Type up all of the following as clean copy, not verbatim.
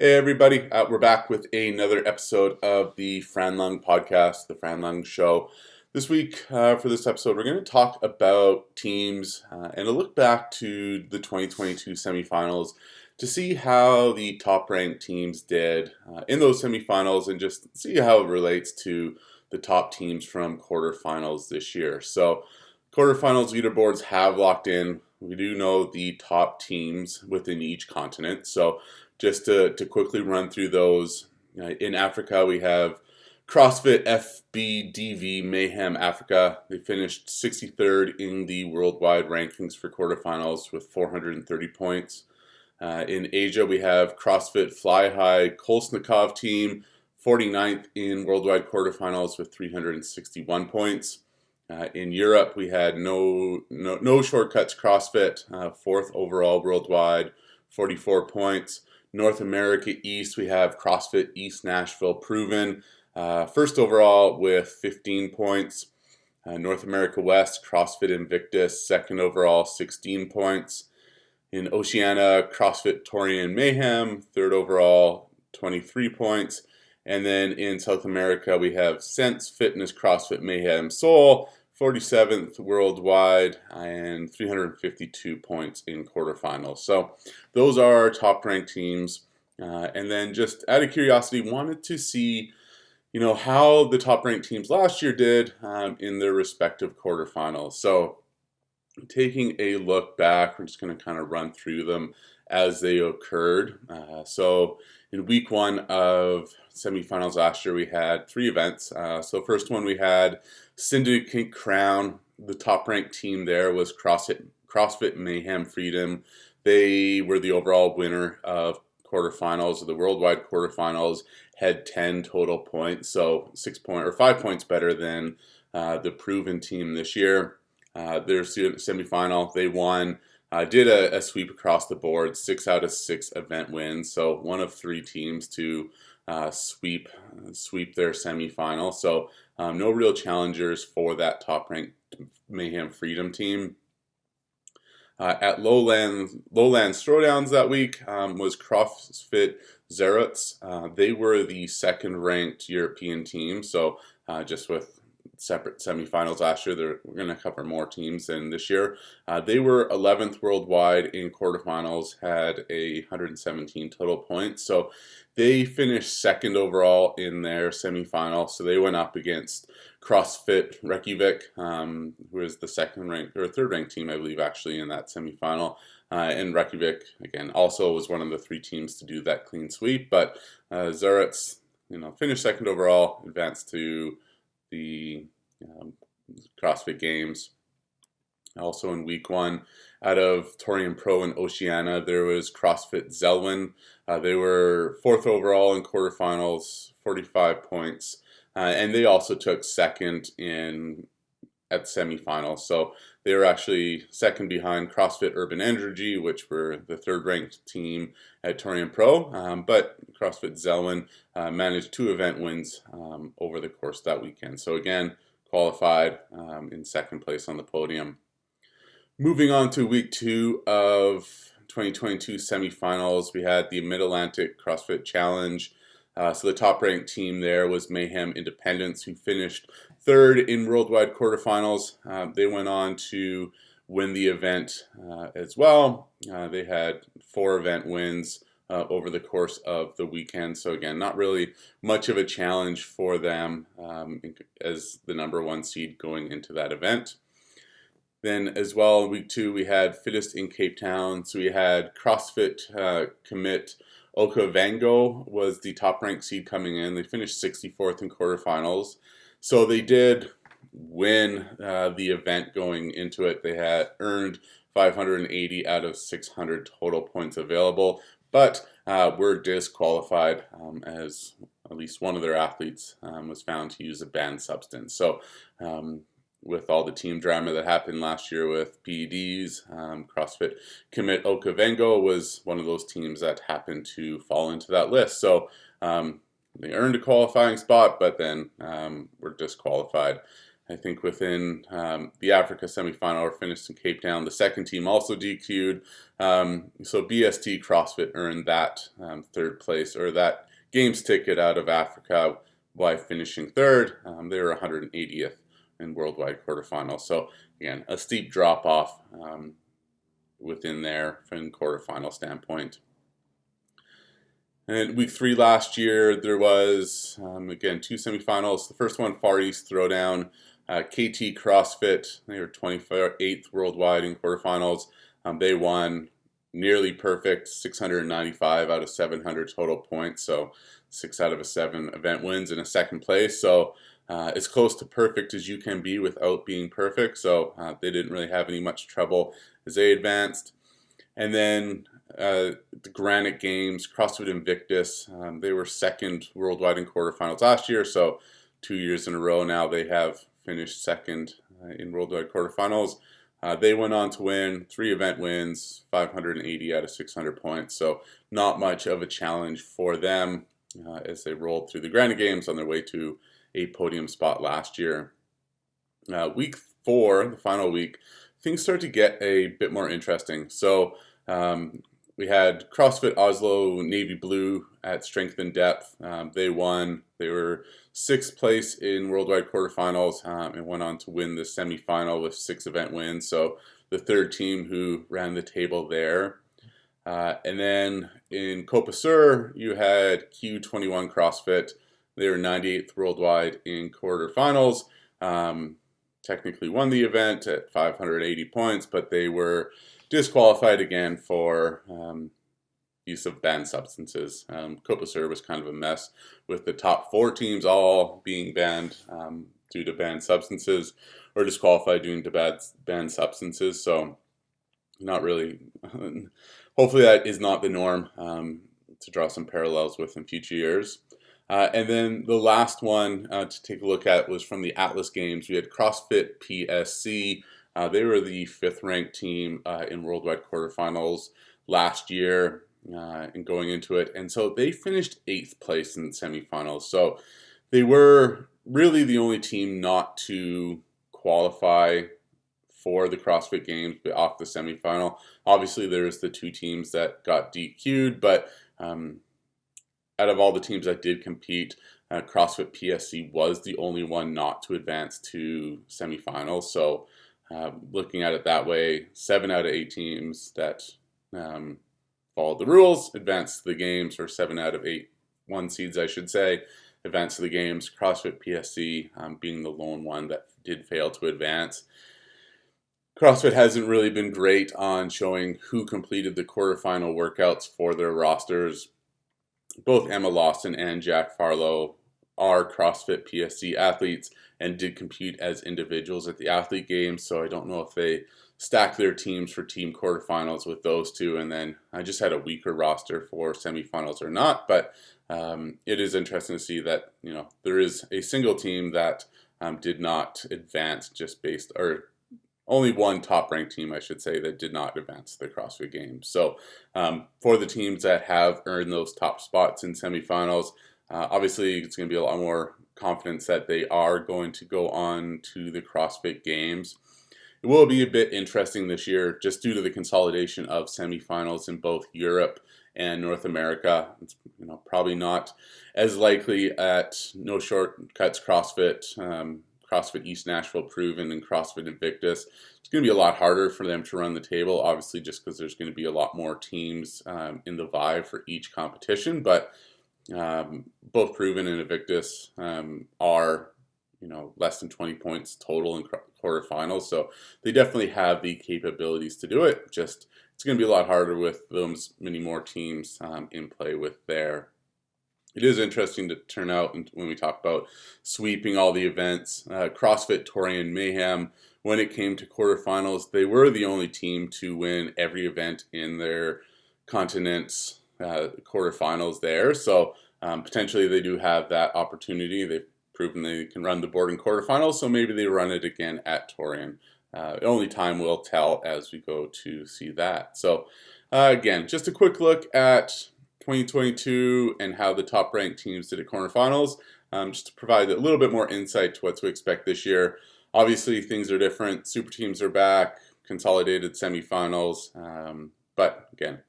Hey everybody, we're back with another episode of the Fran Lung podcast, the Fran Lung Show. This week, for this episode, we're going to talk about teams and a look back to the 2022 semifinals to see how the top-ranked teams did in those semifinals and just see how it relates to the top teams from quarterfinals this year. So, quarterfinals leaderboards have locked in. We do know the top teams within each continent. So, just to quickly run through those, in Africa we have CrossFit FBDV Mayhem Africa. They finished 63rd in the worldwide rankings for quarterfinals with 430 points. In Asia we have CrossFit Fly High Kolsnikov team, 49th in worldwide quarterfinals with 361 points. In Europe we had no shortcuts CrossFit, 4th overall worldwide, 44 points. North America East, we have CrossFit East Nashville PRVN, first overall with 15 points. North America West, CrossFit Invictus, second overall, 16 points. In Oceania, CrossFit Torian Mayhem, third overall, 23 points. And then in South America, we have Sense Fitness CrossFit Mayhem Seoul, 47th worldwide and 352 points in quarterfinals. So those are our top-ranked teams. And then just out of curiosity, wanted to see, how the top-ranked teams last year did in their respective quarterfinals. So taking a look back, we're just going to kind of run through them as they occurred. So in week one of semifinals last year, we had 3 events. So first one we had Syndicate Crown. The top-ranked team there was CrossFit Mayhem Freedom. They were the overall winner of quarterfinals. The worldwide quarterfinals had 10 total points, so 5 points better than the proven team this year. Their semifinal, they won. Did a sweep across the board, 6 out of 6 event wins. So one of 3 teams to sweep their semifinal. So no real challengers for that top-ranked Mayhem Freedom team. At Lowland Throwdowns that week was CrossFit Zerutz. They were the second-ranked European team. So just with separate semifinals last year, we're going to cover more teams than this year. They were 11th worldwide in quarterfinals, had 117 total points. So they finished second overall in their semifinal. So they went up against CrossFit Reykjavik, who is the third-ranked team, I believe, actually, in that semifinal. And Reykjavik, again, also was one of the 3 teams to do that clean sweep. But Zerutz, finished second overall, advanced to the CrossFit Games. Also in week one, out of Torian Pro and Oceania, there was CrossFit Zelwyn. They were 4th overall in quarterfinals, 45 points. And they also took second at semifinals. So they were actually second behind CrossFit Urban Energy, which were the 3rd-ranked team at Torian Pro. But CrossFit Zelwyn managed 2 event wins over the course of that weekend. So again, qualified in second place on the podium. Moving on to week 2 of 2022 semifinals, we had the Mid-Atlantic CrossFit Challenge. So the top-ranked team there was Mayhem Independence, who finished 3rd in worldwide quarterfinals. They went on to win the event as well. They had 4 event wins over the course of the weekend. So again, not really much of a challenge for them as the number 1 seed going into that event. Then as well, week 2, we had Fittest in Cape Town. So we had CrossFit Commit Okavango was the top-ranked seed coming in. They finished 64th in quarterfinals. So they did win the event going into it. They had earned 580 out of 600 total points available, but were disqualified as at least one of their athletes was found to use a banned substance. So with all the team drama that happened last year with PEDs, CrossFit Commit Okavango was one of those teams that happened to fall into that list. So they earned a qualifying spot, but then were disqualified. I think within the Africa semifinal or finished in Cape Town. The second team also DQ'd. So BST CrossFit earned that third place, or that games ticket out of Africa by finishing third. They were 180th in worldwide quarterfinals. So again, a steep drop off within there from quarterfinal standpoint. And week 3 last year, there was, again, 2 semifinals. The first one, Far East Throwdown. KT CrossFit, they were 28th worldwide in quarterfinals. They won nearly perfect, 695 out of 700 total points. So 6 out of 7 event wins in a second place. So as close to perfect as you can be without being perfect. So they didn't really have any much trouble as they advanced. And then the Granite Games, CrossFit Invictus, they were second worldwide in quarterfinals last year. So 2 years in a row now they have finished second in worldwide quarterfinals. They went on to win 3 event wins, 580 out of 600 points. So not much of a challenge for them as they rolled through the Granite Games on their way to a podium spot last year. Week 4, the final week, things start to get a bit more interesting. So we had CrossFit Oslo Navy Blue at Strength and Depth. They won. They were 6th place in worldwide quarterfinals and went on to win the semifinal with 6 event wins. So the third team who ran the table there. And then in Copa Sur, you had Q21 CrossFit. They were 98th worldwide in quarterfinals. Technically won the event at 580 points, but they were disqualified again for use of banned substances. Copa Sur was kind of a mess with the top 4 teams all being banned due to banned substances or disqualified due to banned substances. So not really, hopefully that is not the norm to draw some parallels with in future years. And then the last one to take a look at was from the Atlas Games. We had CrossFit PSC. They were the 5th ranked team in worldwide quarterfinals last year and going into it. And so they finished 8th place in the semifinals. So they were really the only team not to qualify for the CrossFit Games off the semifinal. Obviously, there's the 2 teams that got DQ'd, but out of all the teams that did compete, CrossFit PSC was the only one not to advance to semifinals. So looking at it that way, 7 out of 8 teams that followed the rules advanced to the games, or 7 out of 8 1 seeds, I should say, advanced to the games. CrossFit PSC being the lone one that did fail to advance. CrossFit hasn't really been great on showing who completed the quarterfinal workouts for their rosters. Both Emma Lawson and Jack Farlow are CrossFit PSC athletes and did compete as individuals at the athlete games. So I don't know if they stacked their teams for team quarterfinals with those 2, and then I just had a weaker roster for semifinals or not. But it is interesting to see that, you know, there is a single team that did not advance just based, or only one top-ranked team, I should say, that did not advance to the CrossFit Games. So for the teams that have earned those top spots in semifinals, obviously it's going to be a lot more confidence that they are going to go on to the CrossFit Games. It will be a bit interesting this year just due to the consolidation of semifinals in both Europe and North America. It's, you know, probably not as likely at No Shortcuts CrossFit, CrossFit East Nashville PRVN, and CrossFit Invictus. It's going to be a lot harder for them to run the table, obviously, just because there's going to be a lot more teams in the Vive for each competition. But both PRVN and Invictus are, you know, less than 20 points total in quarterfinals, so they definitely have the capabilities to do it. Just it's going to be a lot harder with those many more teams in play with there. It is interesting to turn out when we talk about sweeping all the events. CrossFit Torian Mayhem, when it came to quarterfinals, they were the only team to win every event in their continent's quarterfinals there. So potentially they do have that opportunity. They've proven they can run the board in quarterfinals, so maybe they run it again at Torian. Only time will tell as we go to see that. So again, just a quick look at 2022 and how the top ranked teams did at quarterfinals, just to provide a little bit more insight to what to expect this year. Obviously, things are different. Super teams are back, consolidated semifinals. But again,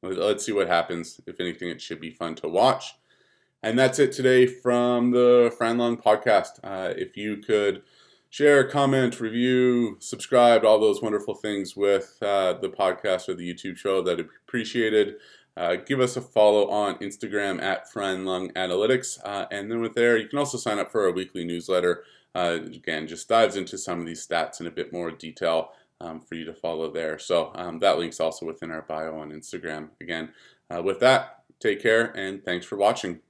let's see what happens. If anything, it should be fun to watch. And that's it today from the Franlung podcast. If you could share, comment, review, subscribe, all those wonderful things with the podcast or the YouTube show, that'd be appreciated. Give us a follow on Instagram at Franlung Analytics. And then with there, you can also sign up for our weekly newsletter. Again, just dives into some of these stats in a bit more detail for you to follow there. So that link's also within our bio on Instagram. Again, with that, take care and thanks for watching.